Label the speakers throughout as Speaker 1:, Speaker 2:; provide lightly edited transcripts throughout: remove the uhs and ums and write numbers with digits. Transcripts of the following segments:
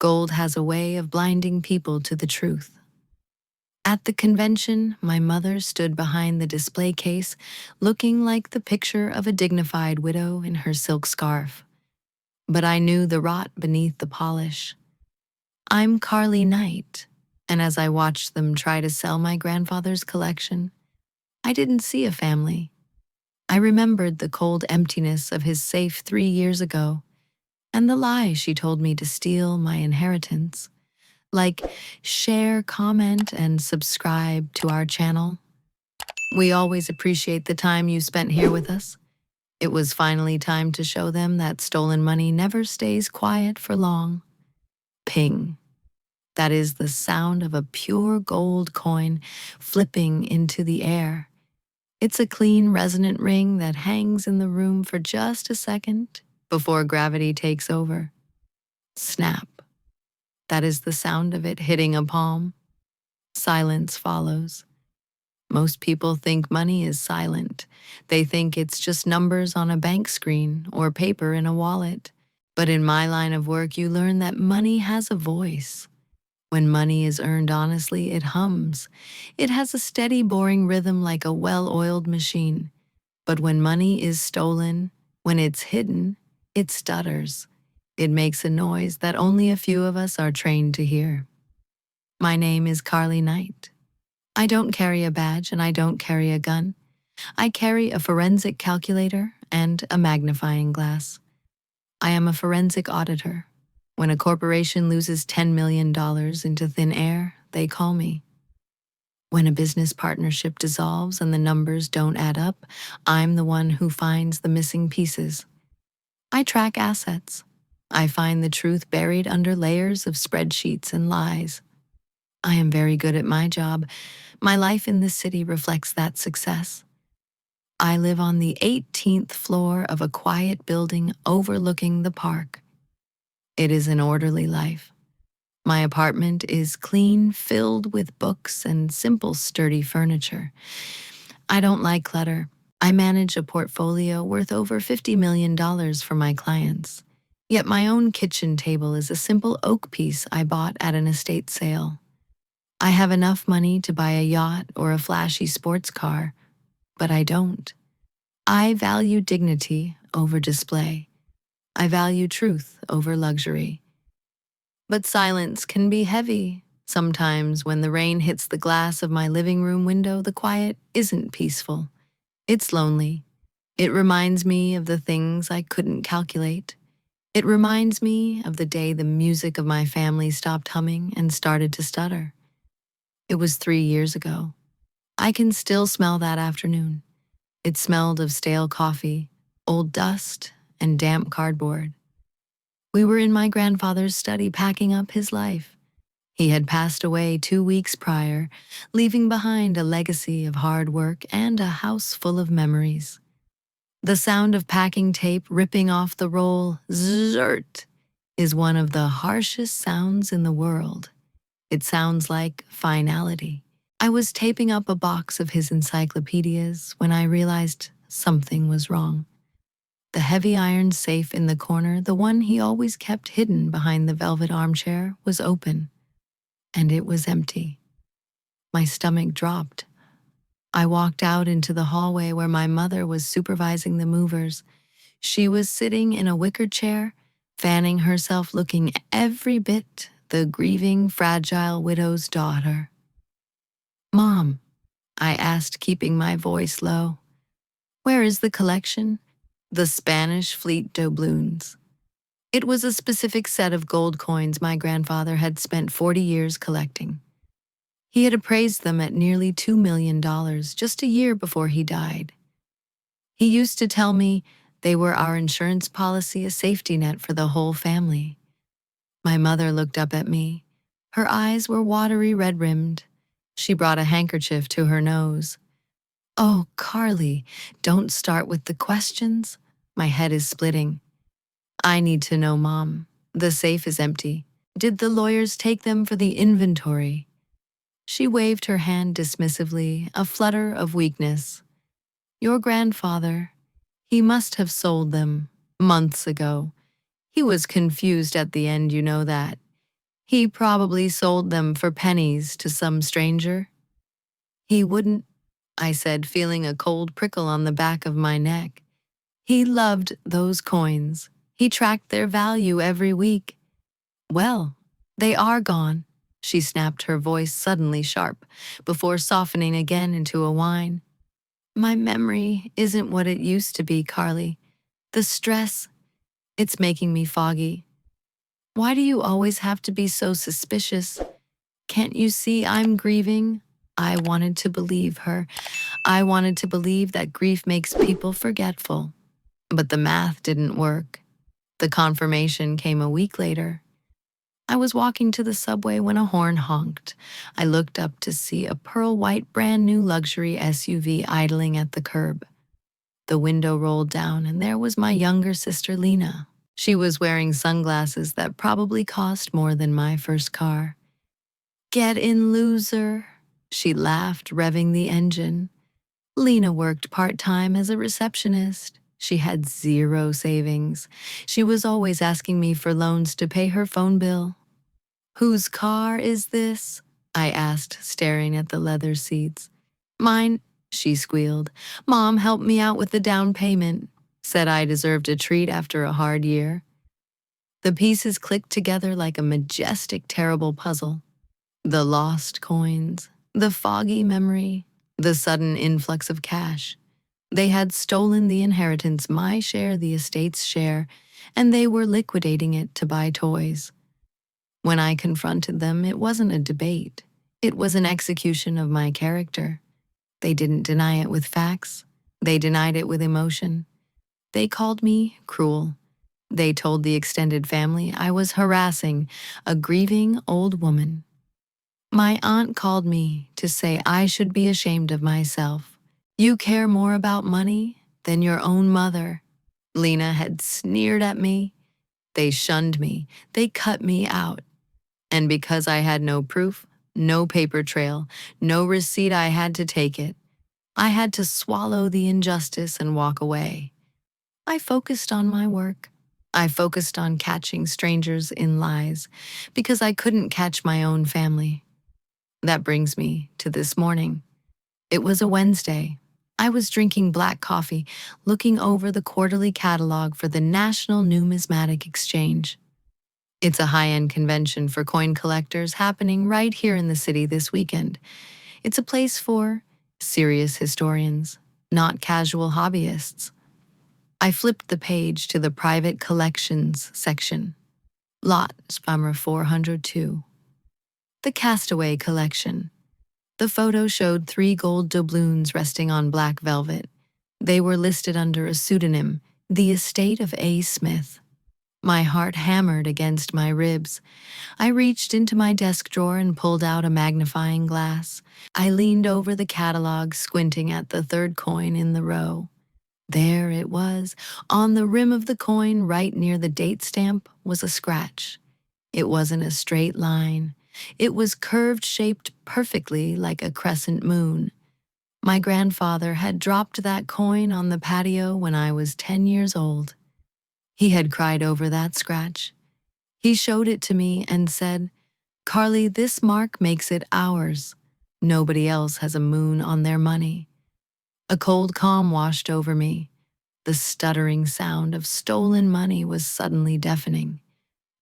Speaker 1: Gold has a way of blinding people to the truth. At the convention, my mother stood behind the display case, looking like the picture of a dignified widow in her silk scarf. But I knew the rot beneath the polish. I'm Carly Knight, and as I watched them try to sell my grandfather's collection, I didn't see a family. I remembered the cold emptiness of his safe 3 years ago, and the lie she told me to steal my inheritance. Like, share, comment, and subscribe to our channel. We always appreciate the time you spent here with us. It was finally time to show them that stolen money never stays quiet for long. Ping. That is the sound of a pure gold coin flipping into the air. It's a clean, resonant ring that hangs in the room for just a second before gravity takes over. Snap. That is the sound of it hitting a palm. Silence follows. Most people think money is silent. They think it's just numbers on a bank screen or paper in a wallet. But in my line of work, you learn that money has a voice. When money is earned honestly, it hums. It has a steady, boring rhythm like a well-oiled machine. But when money is stolen, when it's hidden, it stutters. It makes a noise that only a few of us are trained to hear. My name is Carly Knight. I don't carry a badge and I don't carry a gun. I carry a forensic calculator and a magnifying glass. I am a forensic auditor. When a corporation loses $10 million into thin air, they call me. When a business partnership dissolves and the numbers don't add up, I'm the one who finds the missing pieces. I track assets. I find the truth buried under layers of spreadsheets and lies. I am very good at my job. My life in this city reflects that success. I live on the 18th floor of a quiet building overlooking the park. It is an orderly life. My apartment is clean, filled with books and simple, sturdy furniture. I don't like clutter. I manage a portfolio worth over $50 million for my clients. Yet my own kitchen table is a simple oak piece I bought at an estate sale. I have enough money to buy a yacht or a flashy sports car, but I don't. I value dignity over display. I value truth over luxury. But silence can be heavy. Sometimes when the rain hits the glass of my living room window, the quiet isn't peaceful. It's lonely. It reminds me of the things I couldn't calculate. It reminds me of the day the music of my family stopped humming and started to stutter. It was 3 years ago. I can still smell that afternoon. It smelled of stale coffee, old dust, and damp cardboard. We were in my grandfather's study packing up his life. He had passed away 2 weeks prior, leaving behind a legacy of hard work and a house full of memories. The sound of packing tape ripping off the roll, zzzrt, is one of the harshest sounds in the world. It sounds like finality. I was taping up a box of his encyclopedias when I realized something was wrong. The heavy iron safe in the corner, the one he always kept hidden behind the velvet armchair, was open, and it was empty. My stomach dropped. I walked out into the hallway where my mother was supervising the movers. She was sitting in a wicker chair, fanning herself, looking every bit the grieving, fragile widow's daughter. "Mom," I asked, keeping my voice low, "where is the collection?" "The Spanish fleet doubloons." It was a specific set of gold coins my grandfather had spent 40 years collecting. He had appraised them at nearly $2 million just a year before he died. He used to tell me they were our insurance policy, a safety net for the whole family. My mother looked up at me. Her eyes were watery, red-rimmed. She brought a handkerchief to her nose. "Oh, Carly, don't start with the questions." My head is splitting. "I need to know, Mom. The safe is empty. Did the lawyers take them for the inventory?" She waved her hand dismissively, a flutter of weakness. "Your grandfather, he must have sold them months ago. He was confused at the end, you know that. He probably sold them for pennies to some stranger. He wouldn't, I said, feeling a cold prickle on the back of my neck. He loved those coins. He tracked their value every week. Well, they are gone, she snapped, her voice suddenly sharp, before softening again into a whine. My memory isn't what it used to be, Carly. The stress, it's making me foggy. Why do you always have to be so suspicious? Can't you see I'm grieving? I wanted to believe her. I wanted to believe that grief makes people forgetful. But the math didn't work. The confirmation came a week later. I was walking to the subway when a horn honked. I looked up to see a pearl-white brand-new luxury SUV idling at the curb. The window rolled down, and there was my younger sister, Lena. She was wearing sunglasses that probably cost more than my first car. Get in, loser, she laughed, revving the engine. Lena worked part-time as a receptionist. She had zero savings. She was always asking me for loans to pay her phone bill. Whose car is this? I asked, staring at the leather seats. Mine, she squealed. Mom helped me out with the down payment. Said I deserved a treat after a hard year. The pieces clicked together like a majestic, terrible puzzle. The lost coins, the foggy memory, the sudden influx of cash. They had stolen the inheritance, my share, the estate's share, and they were liquidating it to buy toys. When I confronted them, it wasn't a debate. It was an execution of my character. They didn't deny it with facts. They denied it with emotion. They called me cruel. They told the extended family I was harassing a grieving old woman. My aunt called me to say I should be ashamed of myself. You care more about money than your own mother. Lena had sneered at me. They shunned me. They cut me out. And because I had no proof, no paper trail, no receipt, I had to take it. I had to swallow the injustice and walk away. I focused on my work. I focused on catching strangers in lies because I couldn't catch my own family. That brings me to this morning. It was a Wednesday. I was drinking black coffee, looking over the quarterly catalog for the National Numismatic Exchange. It's a high-end convention for coin collectors happening right here in the city this weekend. It's a place for serious historians, not casual hobbyists. I flipped the page to the private collections section. Lot Spammer 402. The Castaway Collection. The photo showed 3 gold doubloons resting on black velvet. They were listed under a pseudonym, The Estate of A. Smith. My heart hammered against my ribs. I reached into my desk drawer and pulled out a magnifying glass. I leaned over the catalog, squinting at the 3rd coin in the row. There it was. On the rim of the coin, right near the date stamp, was a scratch. It wasn't a straight line. It was curved, shaped perfectly like a crescent moon. My grandfather had dropped that coin on the patio when I was 10 years old. He had cried over that scratch. He showed it to me and said, "Carly, this mark makes it ours. Nobody else has a moon on their money." A cold calm washed over me. The stuttering sound of stolen money was suddenly deafening.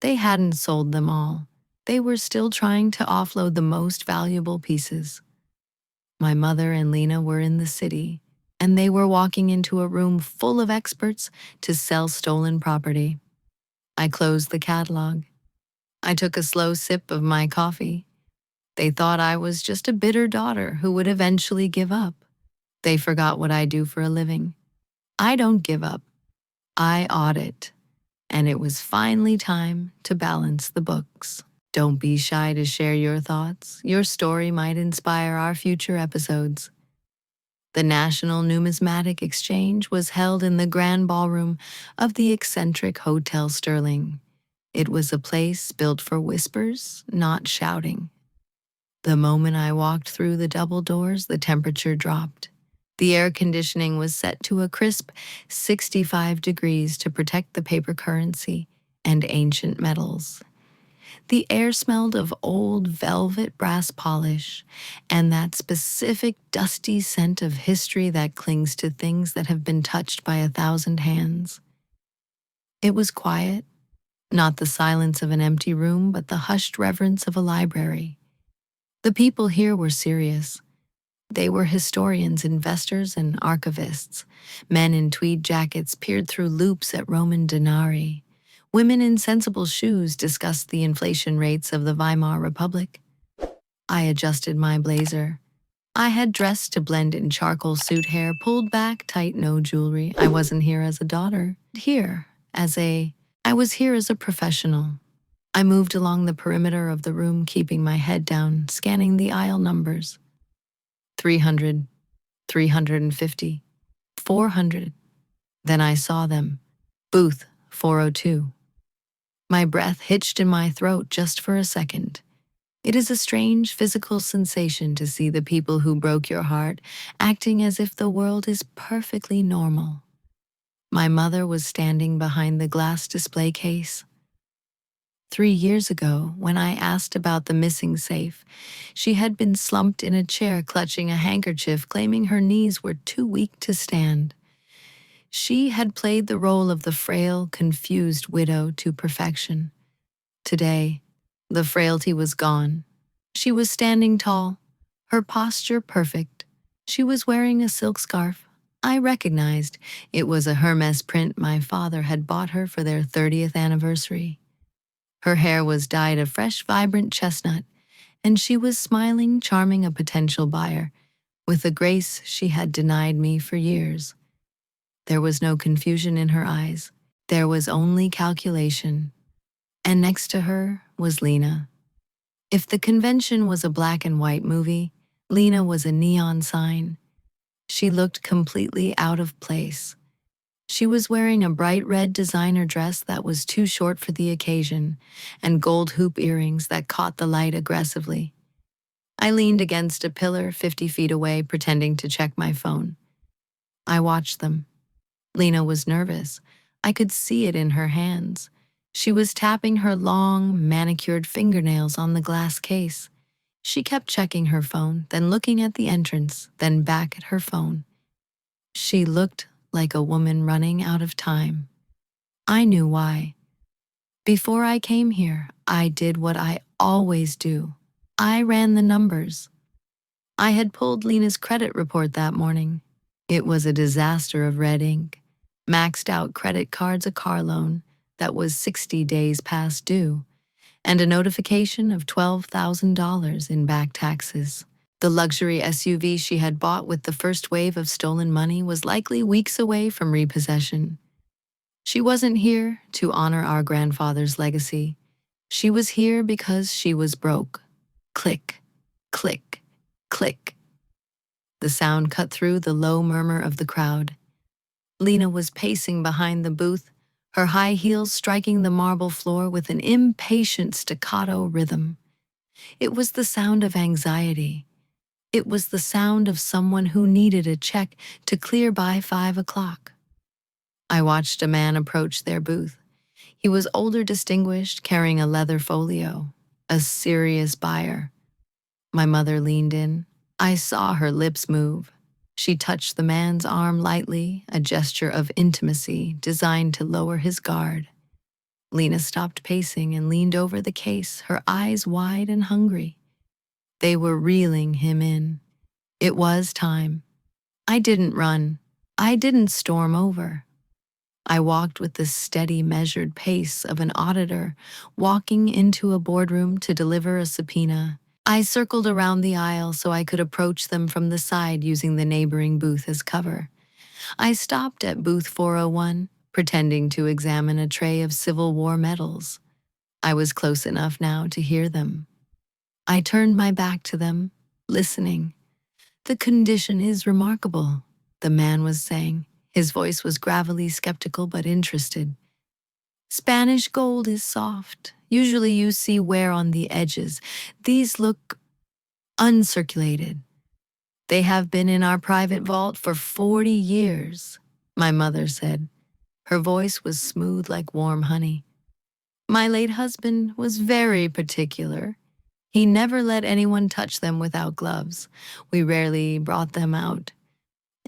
Speaker 1: They hadn't sold them all. They were still trying to offload the most valuable pieces. My mother and Lena were in the city, and they were walking into a room full of experts to sell stolen property. I closed the catalog. I took a slow sip of my coffee. They thought I was just a bitter daughter who would eventually give up. They forgot what I do for a living. I don't give up. I audit. And it was finally time to balance the books. Don't be shy to share your thoughts. Your story might inspire our future episodes. The National Numismatic Exchange was held in the grand ballroom of the eccentric Hotel Sterling. It was a place built for whispers, not shouting. The moment I walked through the double doors, the temperature dropped. The air conditioning was set to a crisp 65 degrees to protect the paper currency and ancient metals. The air smelled of old velvet brass polish and that specific dusty scent of history that clings to things that have been touched by 1,000 hands. It was quiet, not the silence of an empty room, but the hushed reverence of a library. The people here were serious. They were historians, investors, and archivists. Men in tweed jackets peered through loops at Roman denarii. Women in sensible shoes discussed the inflation rates of the Weimar Republic. I adjusted my blazer. I had dressed to blend in charcoal suit hair, pulled back tight, no jewelry. I wasn't here as a daughter. I was here as a professional. I moved along the perimeter of the room, keeping my head down, scanning the aisle numbers. 300, 350, 400. Then I saw them. Booth 402. My breath hitched in my throat just for a second. It is a strange physical sensation to see the people who broke your heart acting as if the world is perfectly normal. My mother was standing behind the glass display case. 3 years ago, when I asked about the missing safe, she had been slumped in a chair clutching a handkerchief, claiming her knees were too weak to stand. She had played the role of the frail, confused widow to perfection. Today, the frailty was gone. She was standing tall, her posture perfect. She was wearing a silk scarf. I recognized it was a Hermes print my father had bought her for their 30th anniversary. Her hair was dyed a fresh, vibrant chestnut, and she was smiling, charming a potential buyer, with a grace she had denied me for years. There was no confusion in her eyes. There was only calculation. And next to her was Lena. If the convention was a black and white movie, Lena was a neon sign. She looked completely out of place. She was wearing a bright red designer dress that was too short for the occasion, and gold hoop earrings that caught the light aggressively. I leaned against a pillar 50 feet away, pretending to check my phone. I watched them. Lena was nervous. I could see it in her hands. She was tapping her long, manicured fingernails on the glass case. She kept checking her phone, then looking at the entrance, then back at her phone. She looked like a woman running out of time. I knew why. Before I came here, I did what I always do. I ran the numbers. I had pulled Lena's credit report that morning. It was a disaster of red ink. Maxed out credit cards, a car loan that was 60 days past due, and a notification of $12,000 in back taxes. The luxury SUV she had bought with the first wave of stolen money was likely weeks away from repossession. She wasn't here to honor our grandfather's legacy. She was here because she was broke. Click, click, click. The sound cut through the low murmur of the crowd. Lena was pacing behind the booth, her high heels striking the marble floor with an impatient staccato rhythm. It was the sound of anxiety. It was the sound of someone who needed a check to clear by 5 o'clock. I watched a man approach their booth. He was older, distinguished, carrying a leather folio, a serious buyer. My mother leaned in. I saw her lips move. She touched the man's arm lightly, a gesture of intimacy designed to lower his guard. Lena stopped pacing and leaned over the case, her eyes wide and hungry. They were reeling him in. It was time. I didn't run. I didn't storm over. I walked with the steady, measured pace of an auditor walking into a boardroom to deliver a subpoena. I circled around the aisle so I could approach them from the side, using the neighboring booth as cover. I stopped at booth 401, pretending to examine a tray of Civil War medals. I was close enough now to hear them. I turned my back to them, listening. "The condition is remarkable," the man was saying. His voice was gravelly, skeptical but interested. "Spanish gold is soft. Usually you see wear on the edges. These look uncirculated. They have been in our private vault for 40 years, my mother said. Her voice was smooth like warm honey. My late husband was very particular. He never let anyone touch them without gloves. We rarely brought them out.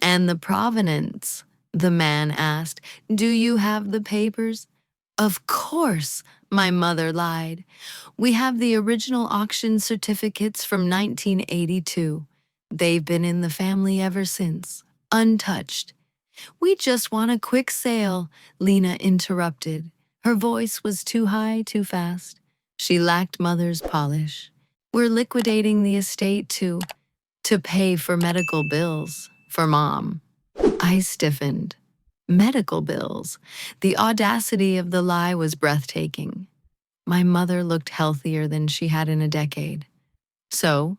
Speaker 1: And the provenance? The man asked. Do you have the papers? Of course, my mother lied. We have the original auction certificates from 1982. They've been in the family ever since, untouched. We just want a quick sale, Lena interrupted. Her voice was too high, too fast. She lacked mother's polish. We're liquidating the estate to pay for medical bills for Mom. I stiffened. Medical bills. The audacity of the lie was breathtaking. My mother looked healthier than she had in a decade. So,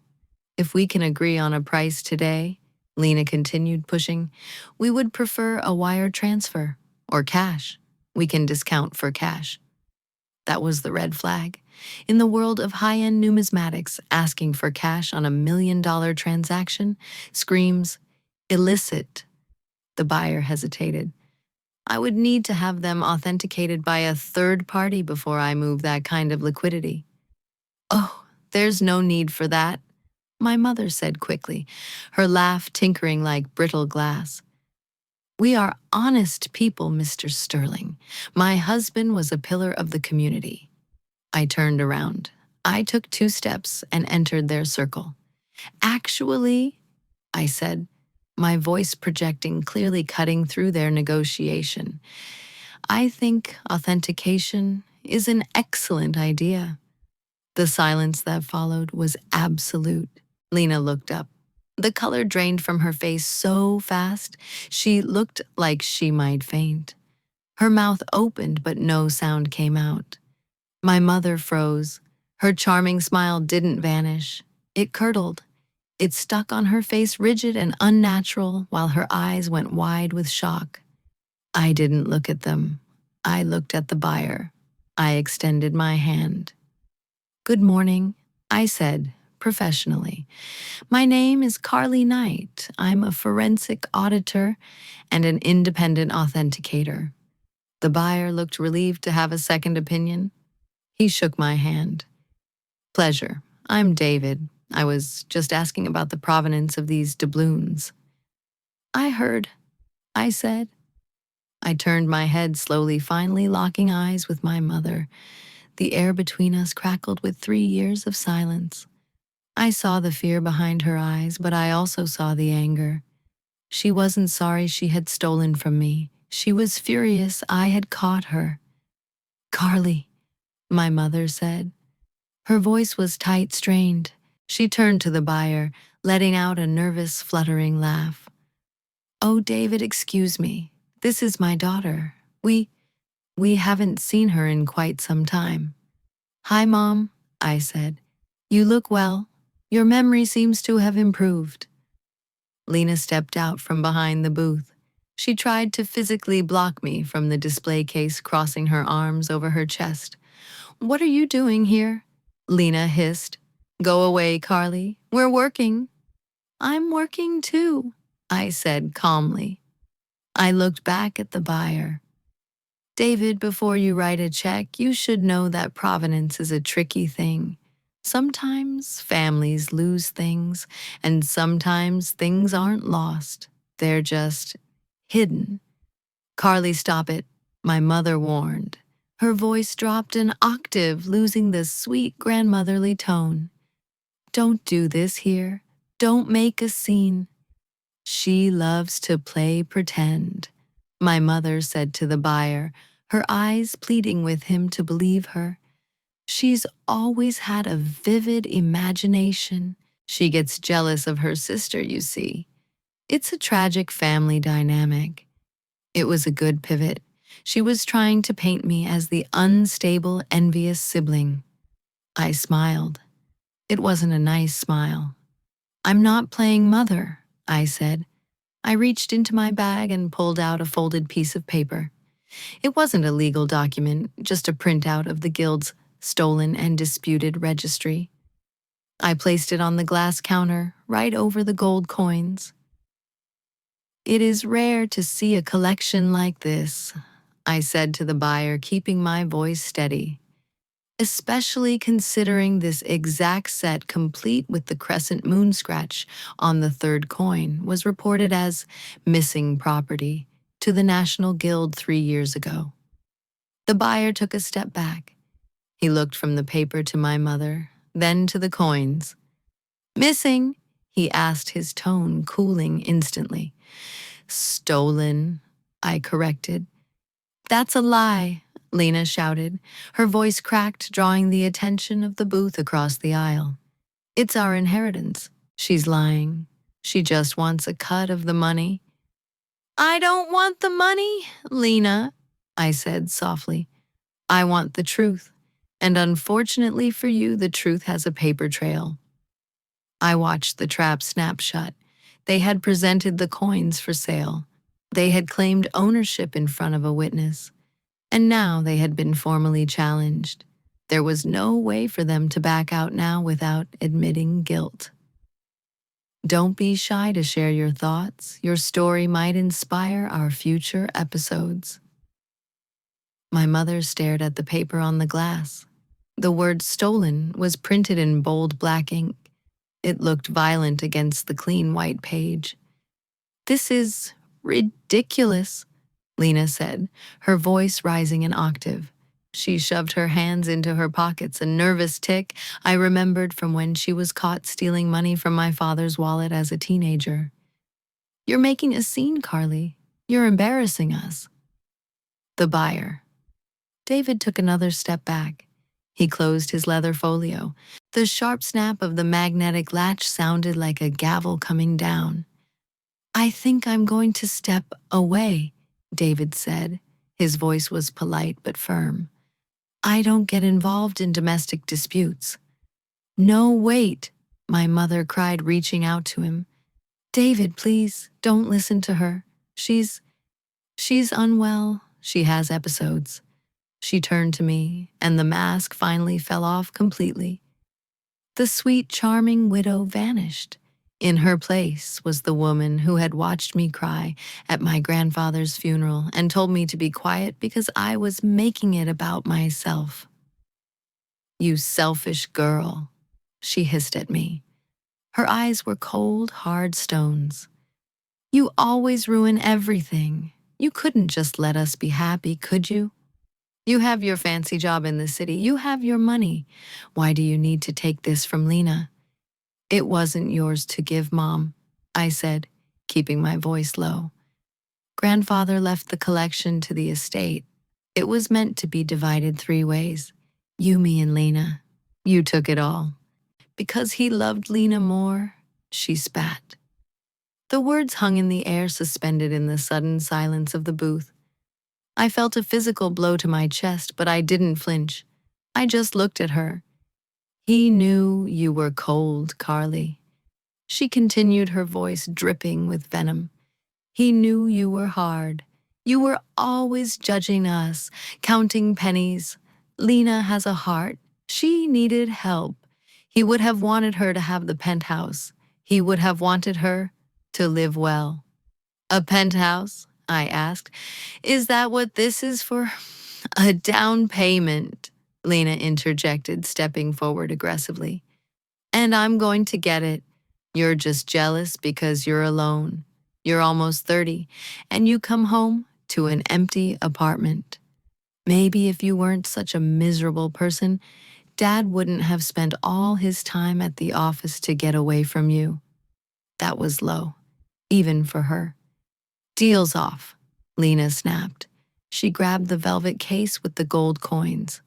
Speaker 1: if we can agree on a price today, Lena continued pushing, we would prefer a wire transfer or cash. We can discount for cash. That was the red flag. In the world of high-end numismatics, asking for cash on $1 million transaction screams illicit. The buyer hesitated. I would need to have them authenticated by a third party before I move that kind of liquidity. Oh, there's no need for that, my mother said quickly, her laugh tinkering like brittle glass. We are honest people, Mr. Sterling. My husband was a pillar of the community. I turned around. I took 2 steps and entered their circle. Actually, I said, my voice projecting, clearly cutting through their negotiation, I think authentication is an excellent idea. The silence that followed was absolute. Lena looked up. The color drained from her face so fast, she looked like she might faint. Her mouth opened, but no sound came out. My mother froze. Her charming smile didn't vanish. It curdled. It stuck on her face rigid and unnatural while her eyes went wide with shock. I didn't look at them. I looked at the buyer. I extended my hand. Good morning, I said, professionally. My name is Carly Knight. I'm a forensic auditor and an independent authenticator. The buyer looked relieved to have a second opinion. He shook my hand. Pleasure. I'm David. I was just asking about the provenance of these doubloons. I heard, I said. I turned my head slowly, finally locking eyes with my mother. The air between us crackled with 3 years of silence. I saw the fear behind her eyes, but I also saw the anger. She wasn't sorry she had stolen from me. She was furious I had caught her. Carly, my mother said. Her voice was tight, strained. She turned to the buyer, letting out a nervous, fluttering laugh. Oh, David, excuse me. This is my daughter. We haven't seen her in quite some time. Hi, Mom, I said. You look well. Your memory seems to have improved. Lena stepped out from behind the booth. She tried to physically block me from the display case, crossing her arms over her chest. What are you doing here? Lena hissed. Go away, Carly. We're working. I'm working too, I said calmly. I looked back at the buyer. David, before you write a check, you should know that provenance is a tricky thing. Sometimes families lose things, and sometimes things aren't lost. They're just hidden. Carly, stop it, my mother warned. Her voice dropped an octave, losing the sweet grandmotherly tone. Don't do this here. Don't make a scene. She loves to play pretend, my mother said to the buyer, her eyes pleading with him to believe her. She's always had a vivid imagination. She gets jealous of her sister, you see. It's a tragic family dynamic. It was a good pivot. She was trying to paint me as the unstable, envious sibling. I smiled. It wasn't a nice smile. I'm not playing mother, I said. I reached into my bag and pulled out a folded piece of paper. It wasn't a legal document, just a printout of the guild's stolen and disputed registry. I placed it on the glass counter, right over the gold coins. It is rare to see a collection like this, I said to the buyer, keeping my voice steady. especially considering this exact set complete with the crescent moon scratch on the third coin was reported as missing property to the National Guild 3 years ago. The buyer took a step back. He looked from the paper to my mother, then to the coins. Missing, he asked, his tone cooling instantly. Stolen, I corrected. That's a lie, Lena shouted, her voice cracked, drawing the attention of the booth across the aisle. It's our inheritance. She's lying. She just wants a cut of the money. I don't want the money, Lena, I said softly. I want the truth. And unfortunately for you, the truth has a paper trail. I watched the trap snap shut. They had presented the coins for sale. They had claimed ownership in front of a witness. And now they had been formally challenged. There was no way for them to back out now without admitting guilt. Don't be shy to share your thoughts. Your story might inspire our future episodes. My mother stared at the paper on the glass. The word stolen was printed in bold black ink. It looked violent against the clean white page. This is ridiculous, Lena said, her voice rising an octave. She shoved her hands into her pockets, a nervous tic I remembered from when she was caught stealing money from my father's wallet as a teenager. You're making a scene, Carly. You're embarrassing us. The buyer. David took another step back. He closed his leather folio. The sharp snap of the magnetic latch sounded like a gavel coming down. I think I'm going to step away, David said. His voice was polite but firm. I don't get involved in domestic disputes. No, wait, my mother cried, reaching out to him. David, please, don't listen to her. She's unwell. She has episodes. She turned to me, and the mask finally fell off completely. The sweet, charming widow vanished. In her place was the woman who had watched me cry at my grandfather's funeral and told me to be quiet because I was making it about myself. You selfish girl, she hissed at me. Her eyes were cold, hard stones. You always ruin everything. You couldn't just let us be happy, could you? You have your fancy job in the city. You have your money. Why do you need to take this from Lena? It wasn't yours to give, Mom, I said, keeping my voice low. Grandfather left the collection to the estate. It was meant to be divided 3 ways. You, me, and Lena. You took it all. Because he loved Lena more, she spat. The words hung in the air, suspended in the sudden silence of the booth. I felt a physical blow to my chest, but I didn't flinch. I just looked at her. He knew you were cold, Carly. She continued, her voice dripping with venom. He knew you were hard. You were always judging us, counting pennies. Lena has a heart. She needed help. He would have wanted her to have the penthouse. He would have wanted her to live well. A penthouse? I asked. Is that what this is for? A down payment, Lena interjected, stepping forward aggressively. And I'm going to get it. You're just jealous because you're alone. You're almost 30, and you come home to an empty apartment. Maybe if you weren't such a miserable person, Dad wouldn't have spent all his time at the office to get away from you. That was low, even for her. Deal's off, Lena snapped. She grabbed the velvet case with the gold coins.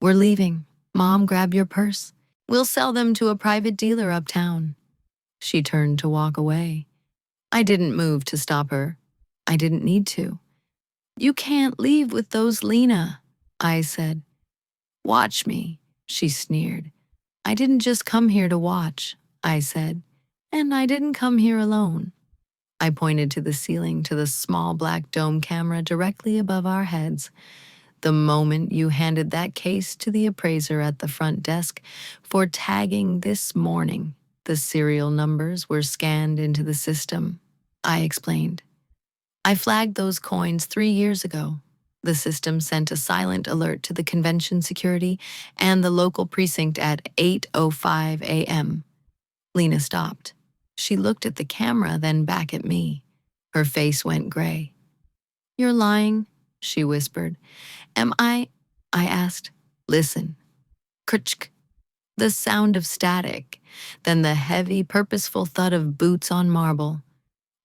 Speaker 1: We're leaving. Mom, grab your purse. We'll sell them to a private dealer uptown. She turned to walk away. I didn't move to stop her. I didn't need to. You can't leave with those, Lena, I said. Watch me, she sneered. I didn't just come here to watch, I said. And I didn't come here alone. I pointed to the ceiling, to the small black dome camera directly above our heads. The moment you handed that case to the appraiser at the front desk for tagging this morning, the serial numbers were scanned into the system, I explained. I flagged those coins 3 years ago. The system sent a silent alert to the convention security and the local precinct at 8:05 a.m. Lena stopped. She looked at the camera, then back at me. Her face went gray. "You're lying," she whispered. "Am I?" I asked. "Listen." Krtchk. The sound of static, then the heavy, purposeful thud of boots on marble.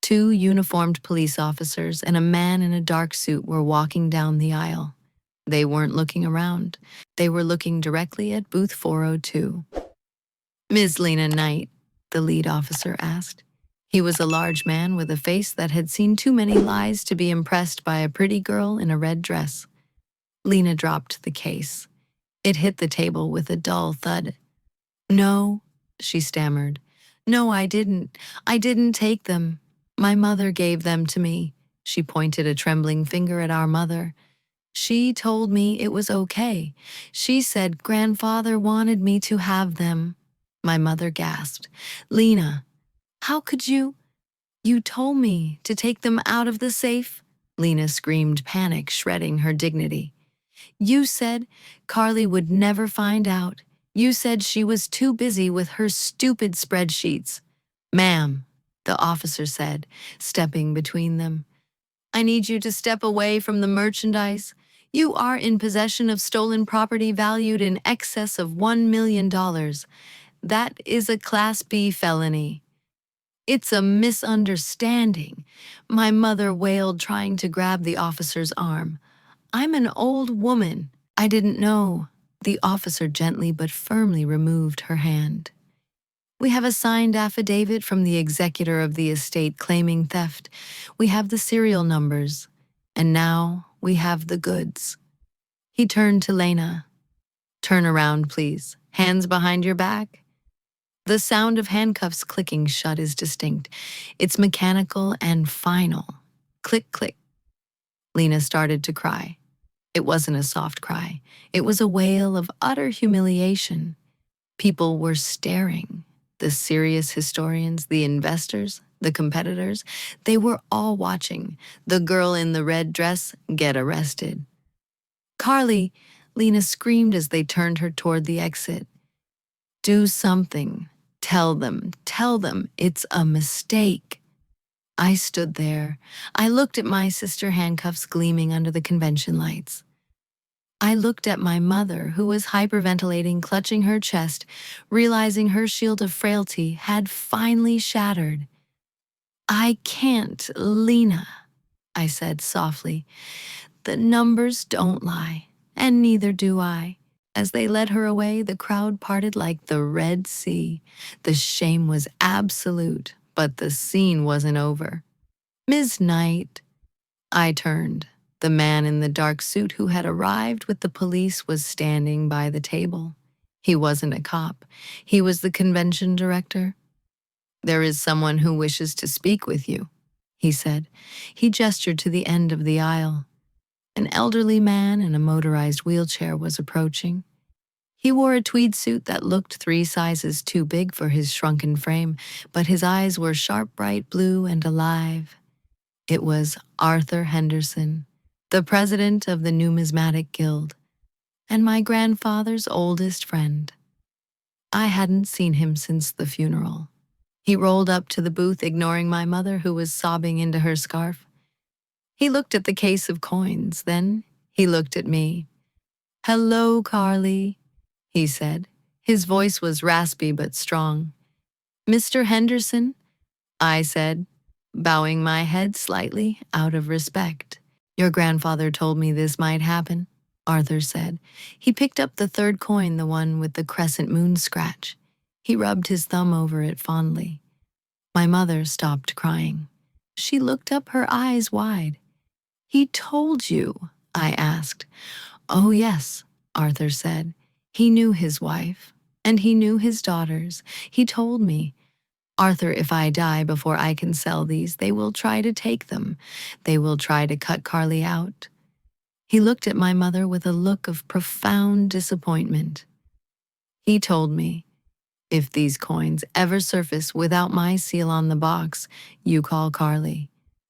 Speaker 1: Two uniformed police officers and a man in a dark suit were walking down the aisle. They weren't looking around. They were looking directly at booth 402. "Ms. Lena Knight?" the lead officer asked. He was a large man with a face that had seen too many lies to be impressed by a pretty girl in a red dress. Lena dropped the case. It hit the table with a dull thud. "No," she stammered. "No, I didn't. I didn't take them. My mother gave them to me." She pointed a trembling finger at our mother. "She told me it was okay. She said grandfather wanted me to have them." My mother gasped. "Lena, how could you? You told me to take them out of the safe." Lena screamed, panic shredding her dignity. "You said Carly would never find out. You said she was too busy with her stupid spreadsheets." "Ma'am," the officer said, stepping between them, "I need you to step away from the merchandise. You are in possession of stolen property valued in excess of $1 million. That is a Class B felony." "It's a misunderstanding," my mother wailed, trying to grab the officer's arm. "I'm an old woman. I didn't know." The officer gently but firmly removed her hand. "We have a signed affidavit from the executor of the estate claiming theft. We have the serial numbers. And now we have the goods." He turned to Lena. "Turn around, please. Hands behind your back." The sound of handcuffs clicking shut is distinct. It's mechanical and final. Click, click. Lena started to cry. It wasn't a soft cry. It was a wail of utter humiliation. People were staring. The serious historians, the investors, the competitors, they were all watching. The girl in the red dress get arrested. "Carly," Lena screamed as they turned her toward the exit. "Do something. Tell them it's a mistake." I stood there. I looked at my sister, handcuffs gleaming under the convention lights. I looked at my mother, who was hyperventilating, clutching her chest, realizing her shield of frailty had finally shattered. "I can't, Lena," I said softly. "The numbers don't lie, and neither do I." As they led her away, the crowd parted like the Red Sea. The shame was absolute, but the scene wasn't over. "Ms. Knight." I turned. The man in the dark suit who had arrived with the police was standing by the table. He wasn't a cop. He was the convention director. "There is someone who wishes to speak with you," he said. He gestured to the end of the aisle. An elderly man in a motorized wheelchair was approaching. He wore a tweed suit that looked 3 sizes too big for his shrunken frame, but his eyes were sharp, bright blue and alive. It was Arthur Henderson, the president of the Numismatic Guild, and my grandfather's oldest friend. I hadn't seen him since the funeral. He rolled up to the booth, ignoring my mother, who was sobbing into her scarf. He looked at the case of coins, then he looked at me. "Hello, Carly," he said. His voice was raspy but strong. "Mr. Henderson," I said, bowing my head slightly out of respect. "Your grandfather told me this might happen," Arthur said. He picked up the third coin, the one with the crescent moon scratch. He rubbed his thumb over it fondly. My mother stopped crying. She looked up, her eyes wide. "He told you?" I asked. "Oh, yes," Arthur said. "He knew his wife, and he knew his daughters. He told me, 'Arthur, if I die before I can sell these, they will try to take them. They will try to cut Carly out.'" He looked at my mother with a look of profound disappointment. "He told me, 'If these coins ever surface without my seal on the box, you call Carly.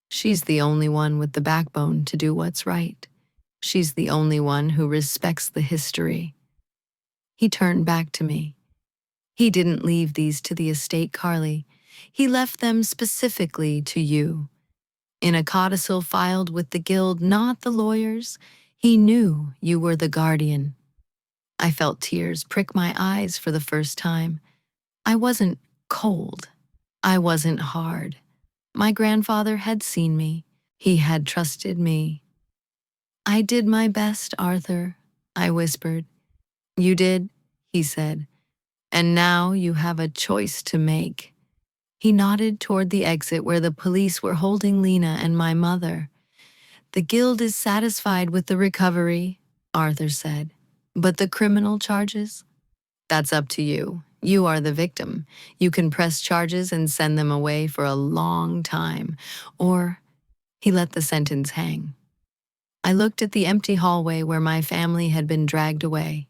Speaker 1: She's the only one with the backbone to do what's right. She's the only one who respects the history." He turned back to me. "He didn't leave these to the estate, Carly. He left them specifically to you. In a codicil filed with the guild, not the lawyers. He knew you were the guardian." I felt tears prick my eyes for the first time. I wasn't cold. I wasn't hard. My grandfather had seen me. He had trusted me. "I did my best, Arthur," I whispered. "You did," he said. "And now you have a choice to make." He nodded toward the exit where the police were holding Lena and my mother. "The guild is satisfied with the recovery," Arthur said. "But the criminal charges? That's up to you. You are the victim. You can press charges and send them away for a long time." Or he let the sentence hang. I looked at the empty hallway where my family had been dragged away.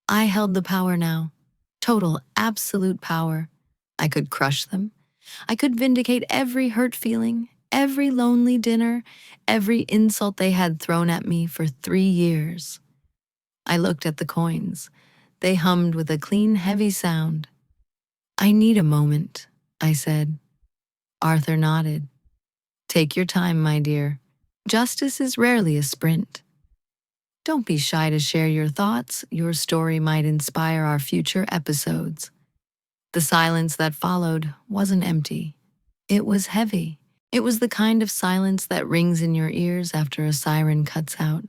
Speaker 1: I held the power now. Total, absolute power. I could crush them. I could vindicate every hurt feeling, every lonely dinner, every insult they had thrown at me for 3 years. I looked at the coins. They hummed with a clean, heavy sound. "I need a moment," I said. Arthur nodded. "Take your time, my dear. Justice is rarely a sprint. Don't be shy to share your thoughts. Your story might inspire our future episodes." The silence that followed wasn't empty. It was heavy. It was the kind of silence that rings in your ears after a siren cuts out.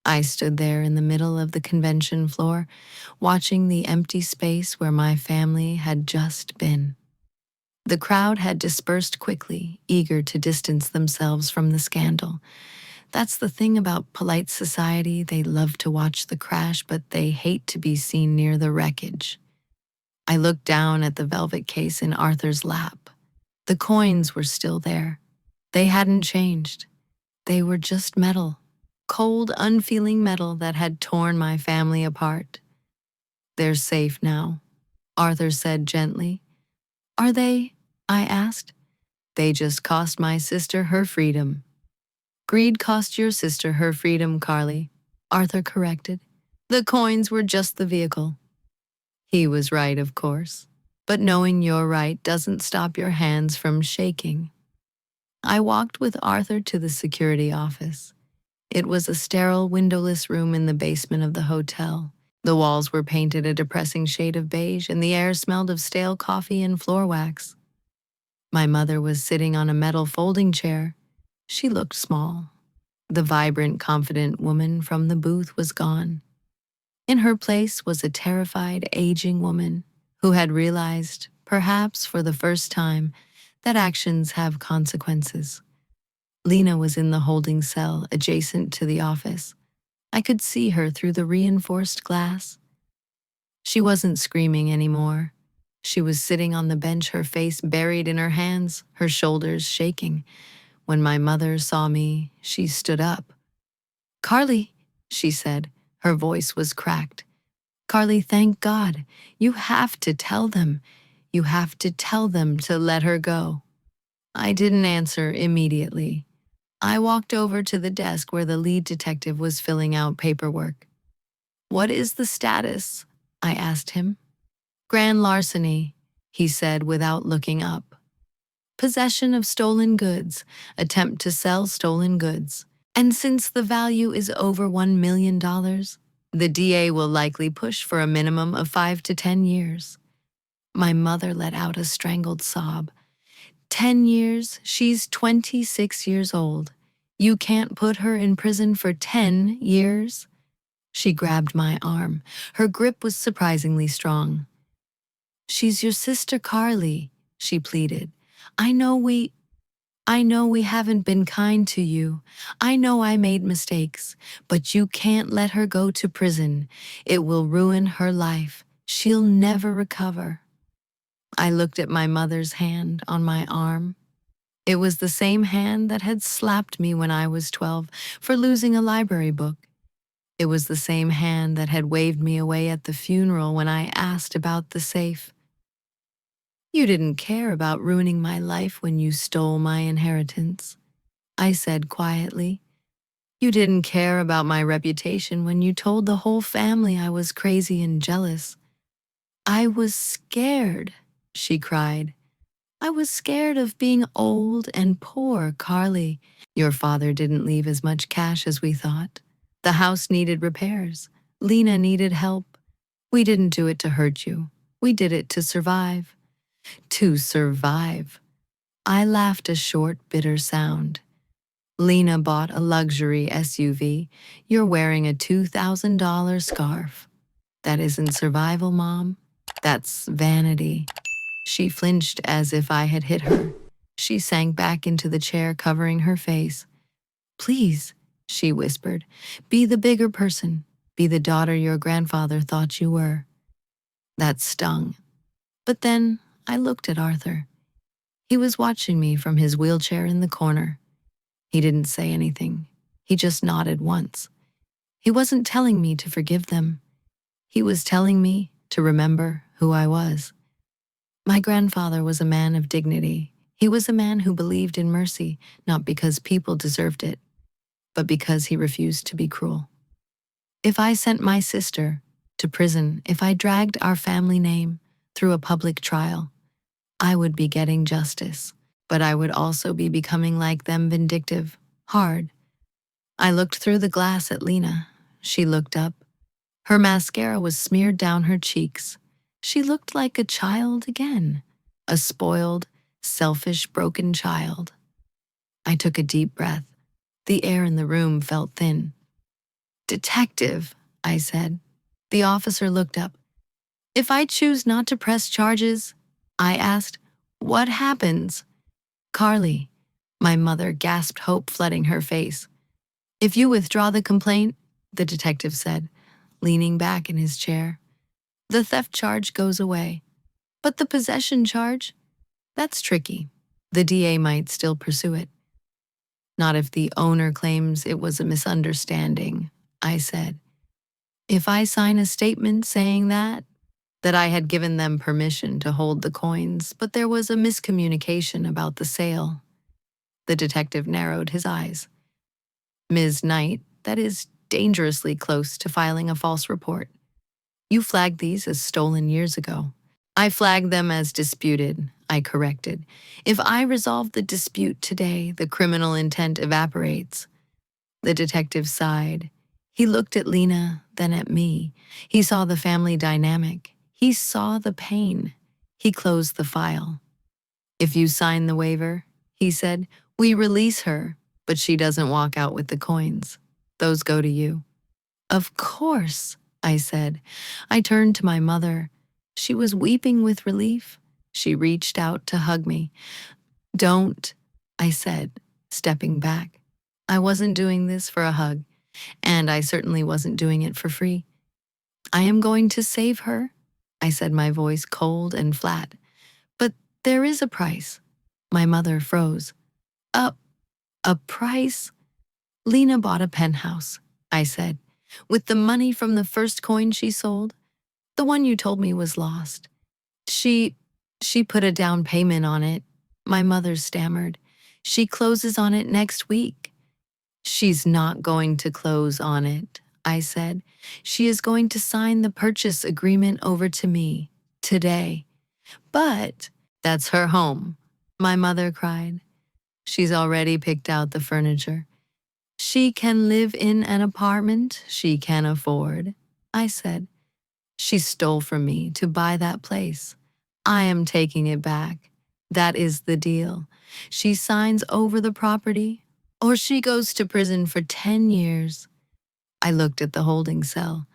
Speaker 1: I stood there in the middle of the convention floor, watching the empty space where my family had just been. The crowd had dispersed quickly, eager to distance themselves from the scandal. That's the thing about polite society. They love to watch the crash, but they hate to be seen near the wreckage. I looked down at the velvet case in Arthur's lap. The coins were still there. They hadn't changed. They were just metal. Cold, unfeeling metal that had torn my family apart. "They're safe now," Arthur said gently. "Are they?" I asked. "They just cost my sister her freedom." "Greed cost your sister her freedom, Carly," Arthur corrected. "The coins were just the vehicle." He was right, of course. But knowing you're right doesn't stop your hands from shaking. I walked with Arthur to the security office. It was a sterile, windowless room in the basement of the hotel. The walls were painted a depressing shade of beige, and the air smelled of stale coffee and floor wax. My mother was sitting on a metal folding chair. She looked small. The vibrant, confident woman from the booth was gone. In her place was a terrified, aging woman who had realized, perhaps for the first time, that actions have consequences. Lena was in the holding cell adjacent to the office. I could see her through the reinforced glass. She wasn't screaming anymore. She was sitting on the bench, her face buried in her hands, her shoulders shaking. When my mother saw me, she stood up. "Carly," she said. Her voice was cracked. "Carly, thank God. You have to tell them. You have to tell them to let her go." I didn't answer immediately. I walked over to the desk where the lead detective was filling out paperwork. "What is the status?" I asked him. "Grand larceny," he said without looking up. "Possession of stolen goods, attempt to sell stolen goods. And since the value is over $1 million, the DA will likely push for a minimum of 5 to 10 years. My mother let out a strangled sob. 10 years? She's 26 years old. You can't put her in prison for 10 years? She grabbed my arm. Her grip was surprisingly strong. "She's your sister Carly," she pleaded. I know we haven't been kind to you. I know I made mistakes, but you can't let her go to prison. It will ruin her life. She'll never recover." I looked at my mother's hand on my arm. It was the same hand that had slapped me when I was 12 for losing a library book. It was the same hand that had waved me away at the funeral when I asked about the safe. "You didn't care about ruining my life when you stole my inheritance," I said quietly. You didn't care about my reputation when you told the whole family I was crazy and jealous. I was scared, she cried. I was scared of being old and poor, Carly. Your father didn't leave as much cash as we thought. The house needed repairs. Lena needed help. We didn't do it to hurt you. We did it to survive. To survive. I laughed a short, bitter sound. Lena bought a luxury SUV. You're wearing a $2,000 scarf. That isn't survival, Mom. That's vanity. She flinched as if I had hit her. She sank back into the chair, covering her face. Please, she whispered, be the bigger person. Be the daughter your grandfather thought you were. That stung. But then I looked at Arthur. He was watching me from his wheelchair in the corner. He didn't say anything. He just nodded once. He wasn't telling me to forgive them. He was telling me to remember who I was. My grandfather was a man of dignity. He was a man who believed in mercy, not because people deserved it, but because he refused to be cruel. If I sent my sister to prison, if I dragged our family name through a public trial, I would be getting justice, but I would also be becoming like them, vindictive, hard. I looked through the glass at Lena. She looked up. Her mascara was smeared down her cheeks. She looked like a child again, a spoiled, selfish, broken child. I took a deep breath. The air in the room felt thin. Detective, I said. The officer looked up. If I choose not to press charges, I asked, what happens? Carly, my mother gasped, hope flooding her face. If you withdraw the complaint, the detective said, leaning back in his chair, the theft charge goes away. But the possession charge? That's tricky. The DA might still pursue it. Not if the owner claims it was a misunderstanding, I said. If I sign a statement saying that I had given them permission to hold the coins, but there was a miscommunication about the sale. The detective narrowed his eyes. Ms. Knight, that is dangerously close to filing a false report. You flagged these as stolen years ago. I flagged them as disputed, I corrected. If I resolve the dispute today, the criminal intent evaporates. The detective sighed. He looked at Lena, then at me. He saw the family dynamic. He saw the pain. He closed the file. If you sign the waiver, he said, we release her, but she doesn't walk out with the coins. Those go to you. Of course, I said. I turned to my mother. She was weeping with relief. She reached out to hug me. Don't, I said, stepping back. I wasn't doing this for a hug, and I certainly wasn't doing it for free. I am going to save her, I said, my voice cold and flat. But there is a price. My mother froze. A price? Lena bought a penthouse, I said, with the money from the first coin she sold. The one you told me was lost. She put a down payment on it. My mother stammered. She closes on it next week. She's not going to close on it, I said. She is going to sign the purchase agreement over to me today. But that's her home, my mother cried. She's already picked out the furniture. She can live in an apartment she can afford, I said. She stole from me to buy that place. I am taking it back. That is the deal. She signs over the property, or she goes to prison for 10 years. I looked at the holding cell.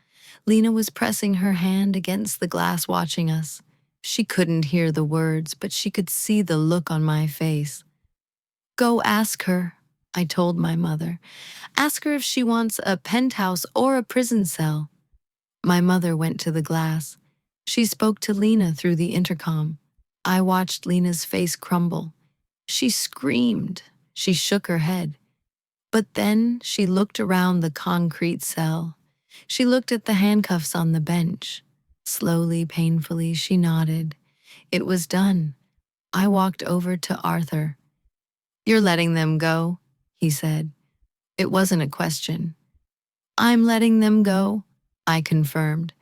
Speaker 1: Lena was pressing her hand against the glass, watching us. She couldn't hear the words, but she could see the look on my face. Go ask her, I told my mother. Ask her if she wants a penthouse or a prison cell. My mother went to the glass. She spoke to Lena through the intercom. I watched Lena's face crumble. She screamed. She shook her head. But then she looked around the concrete cell. She looked at the handcuffs on the bench. Slowly, painfully, she nodded. It was done. I walked over to Arthur. You're letting them go, he said. It wasn't a question. I'm letting them go, I confirmed,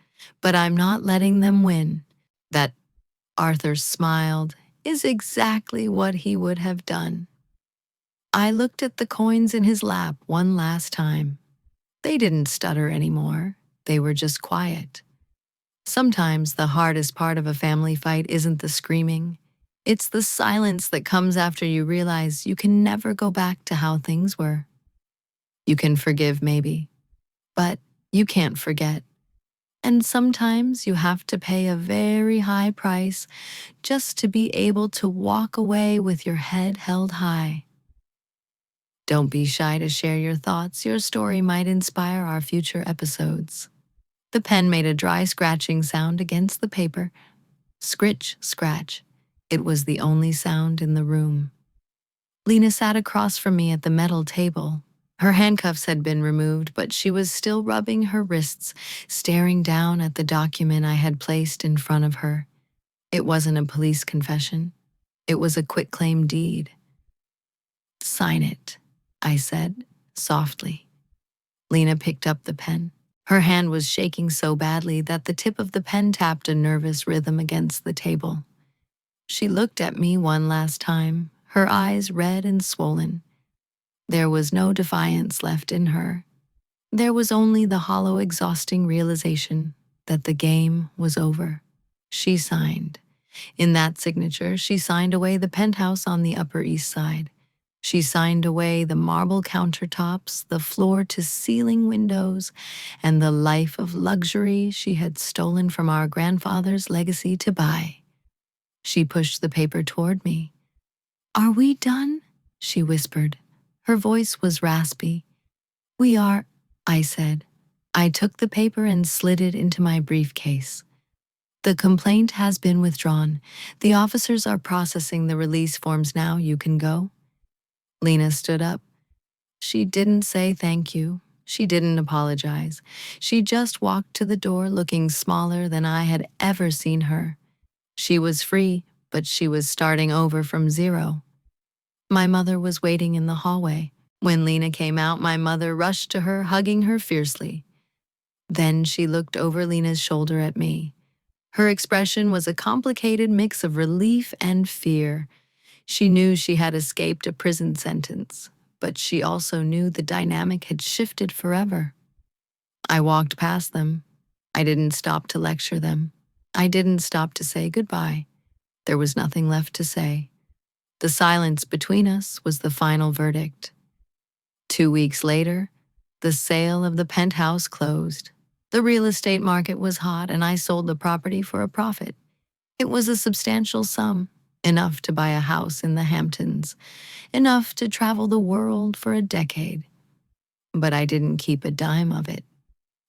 Speaker 1: but I'm not letting them win. That, Arthur smiled, is exactly what he would have done. I looked at the coins in his lap one last time. They didn't stutter anymore. They were just quiet. Sometimes the hardest part of a family fight isn't the screaming. It's the silence that comes after you realize you can never go back to how things were. You can forgive, maybe, but you can't forget. And sometimes you have to pay a very high price just to be able to walk away with your head held high. Don't be shy to share your thoughts. Your story might inspire our future episodes. The pen made a dry scratching sound against the paper. Scritch, scratch. It was the only sound in the room. Lena sat across from me at the metal table. Her handcuffs had been removed, but she was still rubbing her wrists, staring down at the document I had placed in front of her. It wasn't a police confession. It was a quitclaim deed. Sign it, I said, softly. Lena picked up the pen. Her hand was shaking so badly that the tip of the pen tapped a nervous rhythm against the table. She looked at me one last time, her eyes red and swollen. There was no defiance left in her. There was only the hollow, exhausting realization that the game was over. She signed. In that signature, she signed away the penthouse on the Upper East Side. She signed away the marble countertops, the floor-to-ceiling windows, and the life of luxury she had stolen from our grandfather's legacy to buy. She pushed the paper toward me. "Are we done?" she whispered. Her voice was raspy. "We are," I said. I took the paper and slid it into my briefcase. "The complaint has been withdrawn. The officers are processing the release forms now. You can go." Lena stood up. She didn't say thank you. She didn't apologize. She just walked to the door looking smaller than I had ever seen her. She was free, but she was starting over from zero. My mother was waiting in the hallway. When Lena came out, my mother rushed to her, hugging her fiercely. Then she looked over Lena's shoulder at me. Her expression was a complicated mix of relief and fear. She knew she had escaped a prison sentence, but she also knew the dynamic had shifted forever. I walked past them. I didn't stop to lecture them. I didn't stop to say goodbye. There was nothing left to say. The silence between us was the final verdict. 2 weeks later, the sale of the penthouse closed. The real estate market was hot, and I sold the property for a profit. It was a substantial sum, enough to buy a house in the Hamptons, enough to travel the world for a decade. But I didn't keep a dime of it.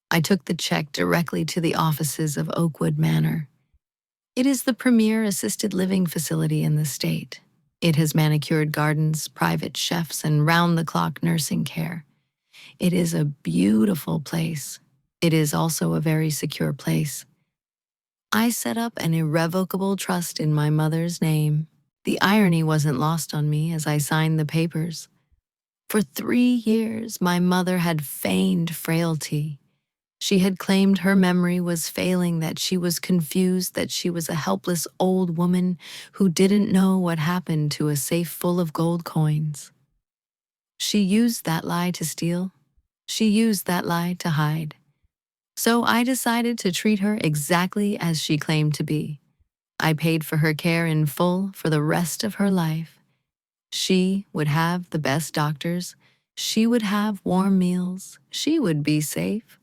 Speaker 1: I took the check directly to the offices of Oakwood Manor. It is the premier assisted living facility in the state. It has manicured gardens, private chefs, and round-the-clock nursing care. It is a beautiful place. It is also a very secure place. I set up an irrevocable trust in my mother's name. The irony wasn't lost on me as I signed the papers. For 3 years, my mother had feigned frailty. She had claimed her memory was failing, that she was confused, that she was a helpless old woman who didn't know what happened to a safe full of gold coins. She used that lie to steal. She used that lie to hide. So I decided to treat her exactly as she claimed to be. I paid for her care in full for the rest of her life. She would have the best doctors. She would have warm meals. She would be safe.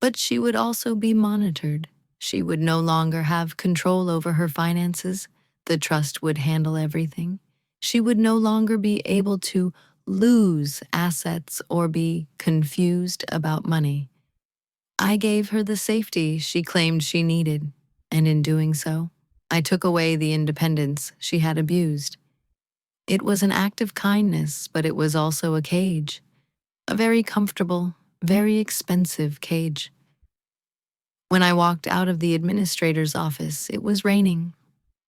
Speaker 1: But she would also be monitored. She would no longer have control over her finances. The trust would handle everything. She would no longer be able to lose assets or be confused about money. I gave her the safety she claimed she needed, and in doing so, I took away the independence she had abused. It was an act of kindness, but it was also a cage. A very comfortable, very expensive cage. When I walked out of the administrator's office, it was raining.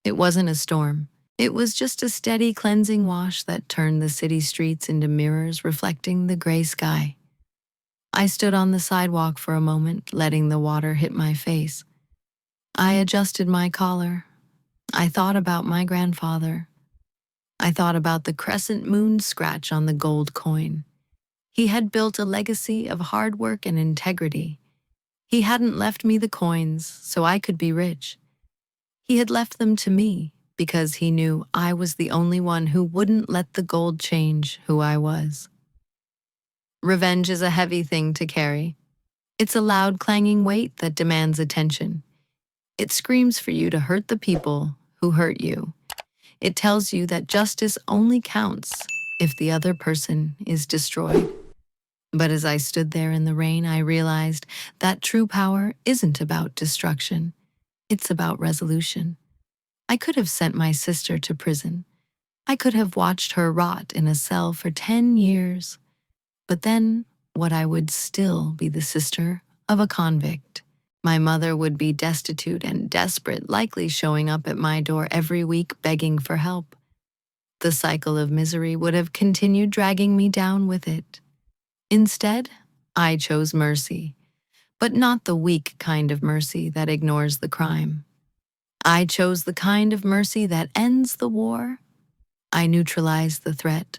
Speaker 1: It wasn't a storm. It was just a steady cleansing wash that turned the city streets into mirrors reflecting the gray sky. I stood on the sidewalk for a moment, letting the water hit my face. I adjusted my collar. I thought about my grandfather. I thought about the crescent moon scratch on the gold coin. He had built a legacy of hard work and integrity. He hadn't left me the coins so I could be rich. He had left them to me because he knew I was the only one who wouldn't let the gold change who I was. Revenge is a heavy thing to carry. It's a loud clanging weight that demands attention. It screams for you to hurt the people who hurt you. It tells you that justice only counts if the other person is destroyed. But as I stood there in the rain, I realized that true power isn't about destruction. It's about resolution. I could have sent my sister to prison. I could have watched her rot in a cell for 10 years. But then, what I would still be the sister of a convict. My mother would be destitute and desperate, likely showing up at my door every week begging for help. The cycle of misery would have continued dragging me down with it. Instead, I chose mercy, but not the weak kind of mercy that ignores the crime. I chose the kind of mercy that ends the war. I neutralized the threat.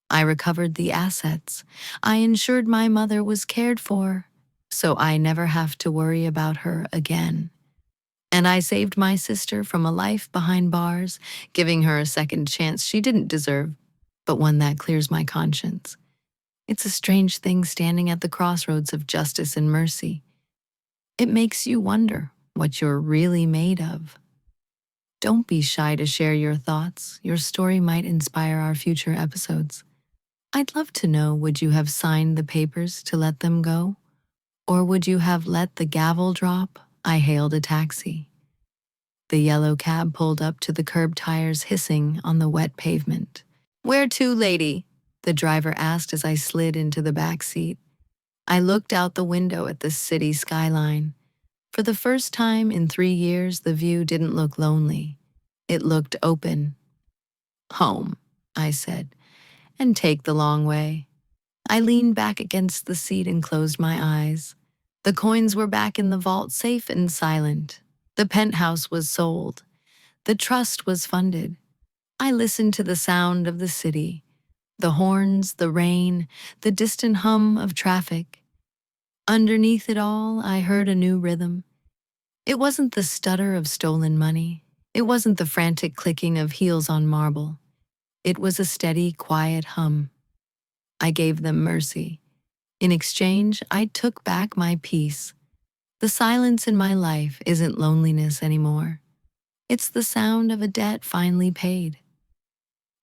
Speaker 1: I recovered the assets. I ensured my mother was cared for, so I never have to worry about her again. And I saved my sister from a life behind bars, giving her a second chance she didn't deserve, but one that clears my conscience. It's a strange thing standing at the crossroads of justice and mercy. It makes you wonder what you're really made of. Don't be shy to share your thoughts. Your story might inspire our future episodes. I'd love to know, would you have signed the papers to let them go? Or would you have let the gavel drop? I hailed a taxi. The yellow cab pulled up to the curb, tires hissing on the wet pavement. "Where to, lady?" the driver asked as I slid into the back seat. I looked out the window at the city skyline. For the first time in 3 years, the view didn't look lonely. It looked open. "Home," I said, "and take the long way." I leaned back against the seat and closed my eyes. The coins were back in the vault, safe and silent. The penthouse was sold. The trust was funded. I listened to the sound of the city, the horns, the rain, the distant hum of traffic. Underneath it all, I heard a new rhythm. It wasn't the stutter of stolen money. It wasn't the frantic clicking of heels on marble. It was a steady, quiet hum. I gave them mercy. In exchange, I took back my peace. The silence in my life isn't loneliness anymore. It's the sound of a debt finally paid.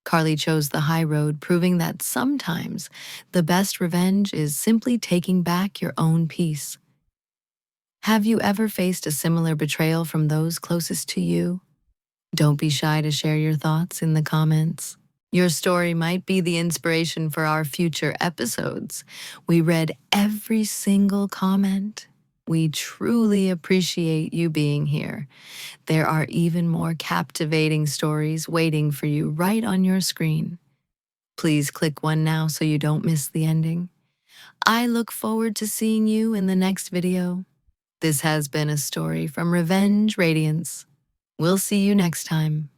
Speaker 1: Carly chose the high road, proving that sometimes the best revenge is simply taking back your own peace. Have you ever faced a similar betrayal from those closest to you? Don't be shy to share your thoughts in the comments. Your story might be the inspiration for our future episodes. We read every single comment. We truly appreciate you being here. There are even more captivating stories waiting for you right on your screen. Please click one now so you don't miss the ending. I look forward to seeing you in the next video. This has been a story from Revenge Radiance. We'll see you next time.